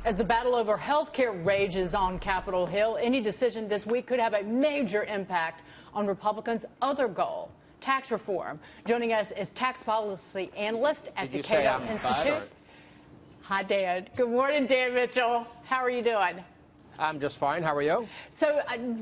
As the battle over health care rages on Capitol Hill, any decision this week could have a major impact on Republicans' other goal, tax reform. Joining us is tax policy analyst at the Cato Institute. Hi, Dan. Good morning, Dan Mitchell. How are you doing? I'm just fine. How are you? So,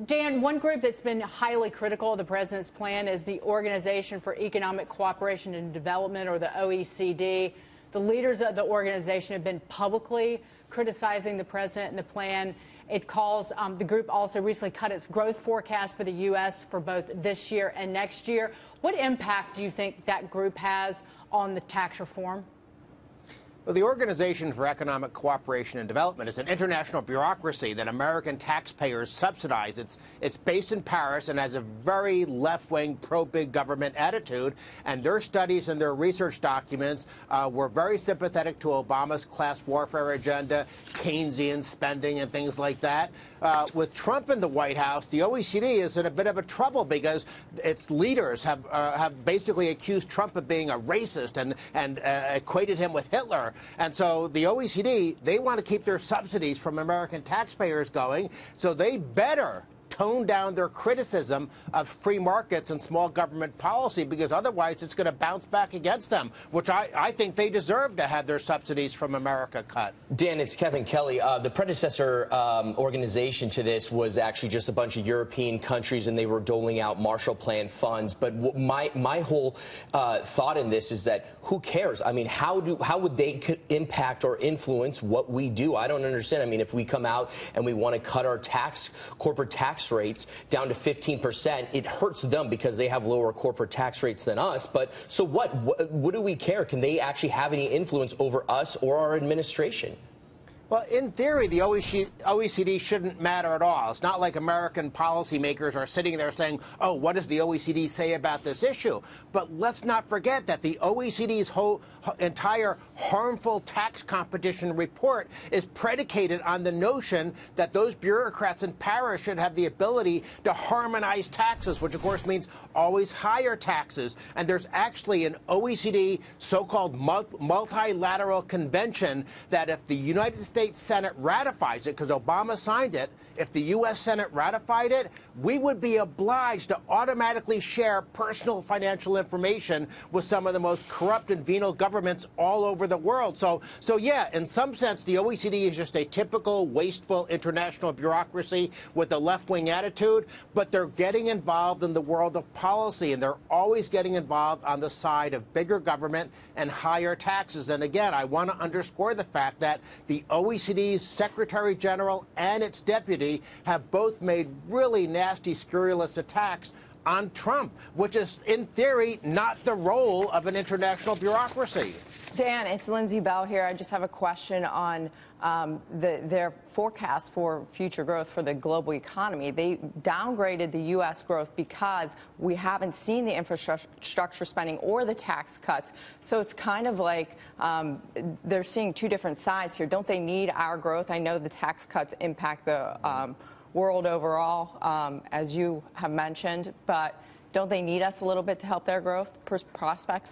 Dan, one group that's been highly critical of the president's plan is the Organization for Economic Cooperation and Development, or the OECD. The leaders of the organization have been publicly criticizing the president and the plan. It calls, the group also recently cut its growth forecast for the U.S. for both this year and next year. What impact do you think that group has on the tax reform? Well, the Organization for Economic Cooperation and Development is an international bureaucracy that American taxpayers subsidize. It's based in Paris and has a very left-wing, pro-big government attitude. And their studies and their research documents were very sympathetic to Obama's class warfare agenda, Keynesian spending and things like that. With Trump in the White House, the OECD is in a bit of a trouble because its leaders have basically accused Trump of being a racist and equated him with Hitler. And so the OECD, they want to keep their subsidies from American taxpayers going, so they better tone down their criticism of free markets and small government policy, because otherwise it's going to bounce back against them, which I think they deserve to have their subsidies from America cut. Dan, it's Kevin Kelly. The predecessor organization to this was actually just a bunch of European countries, and they were doling out Marshall Plan funds. But my whole thought in this is that who cares? I mean, how would they impact or influence what we do? I don't understand. I mean, if we come out and we want to cut our corporate tax rates down to 15%, it hurts them because they have lower corporate tax rates than us. But so what do we care? Can they actually have any influence over us or our administration? Well, in theory, the OECD shouldn't matter at all. It's not like American policymakers are sitting there saying, oh, what does the OECD say about this issue? But let's not forget that the OECD's whole entire harmful tax competition report is predicated on the notion that those bureaucrats in Paris should have the ability to harmonize taxes, which of course means always higher taxes. And there's actually an OECD so-called multilateral convention that if the United States Senate ratifies it, because Obama signed it, if the U.S. Senate ratified it, we would be obliged to automatically share personal financial information with some of the most corrupt and venal governments all over the world. So yeah, in some sense, the OECD is just a typical wasteful international bureaucracy with a left-wing attitude, but they're getting involved in the world of policy, and they're always getting involved on the side of bigger government and higher taxes. And again, I want to underscore the fact that the OECD's Secretary General and its deputy have both made really nasty, scurrilous attacks on Trump, which is, in theory, not the role of an international bureaucracy. Dan, it's Lindsay Bell here. I just have a question on their forecast for future growth for the global economy. They downgraded the U.S. growth because we haven't seen the infrastructure spending or the tax cuts. So it's kind of like they're seeing two different sides here. Don't they need our growth? I know the tax cuts impact the world overall, as you have mentioned, but don't they need us a little bit to help their growth prospects?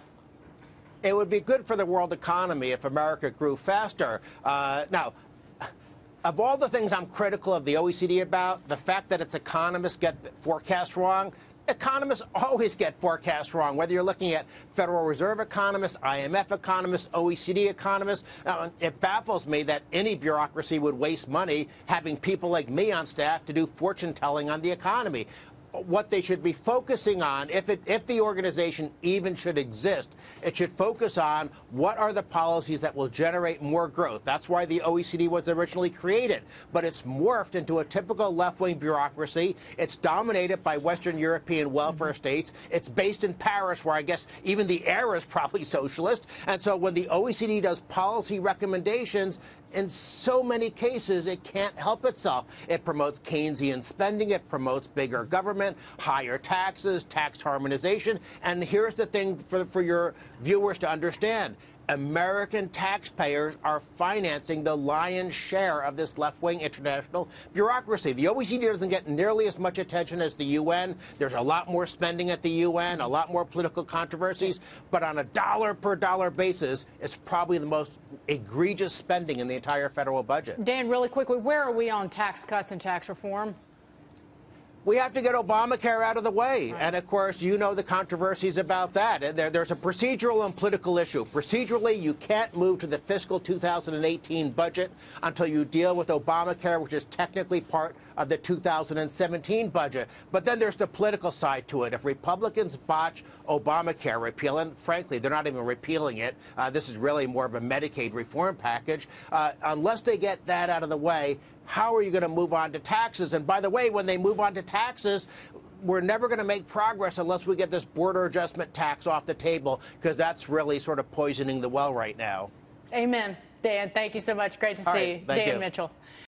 It would be good for the world economy if America grew faster. Now, of all the things I'm critical of the OECD about, the fact that its economists get forecasts wrong, economists always get forecasts wrong, whether you're looking at Federal Reserve economists, IMF economists, OECD economists. It baffles me that any bureaucracy would waste money having people like me on staff to do fortune-telling on the economy. What they should be focusing on, if the organization even should exist, it should focus on what are the policies that will generate more growth. That's why the OECD was originally created. But it's morphed into a typical left-wing bureaucracy. It's dominated by Western European welfare states. It's based in Paris, where I guess even the air is probably socialist. And so when the OECD does policy recommendations, in so many cases, it can't help itself. It promotes Keynesian spending. It promotes bigger government, higher taxes, tax harmonization. And here's the thing for your viewers to understand. American taxpayers are financing the lion's share of this left-wing international bureaucracy. The OECD doesn't get nearly as much attention as the UN. There's a lot more spending at the UN, a lot more political controversies, but on a dollar-per-dollar basis, it's probably the most egregious spending in the entire federal budget. Dan, really quickly, where are we on tax cuts and tax reform? We have to get Obamacare out of the way. And, of course, you know the controversies about that. There's a procedural and political issue. Procedurally, you can't move to the fiscal 2018 budget until you deal with Obamacare, which is technically part of the 2017 budget. But then there's the political side to it. If Republicans botch Obamacare repeal, and frankly, they're not even repealing it. This is really more of a Medicaid reform package. Unless they get that out of the way, how are you going to move on to taxes? And by the way, when they move on to taxes, we're never going to make progress unless we get this border adjustment tax off the table, because that's really sort of poisoning the well right now. Amen. Dan, thank you so much. Great to see you. Dan Mitchell.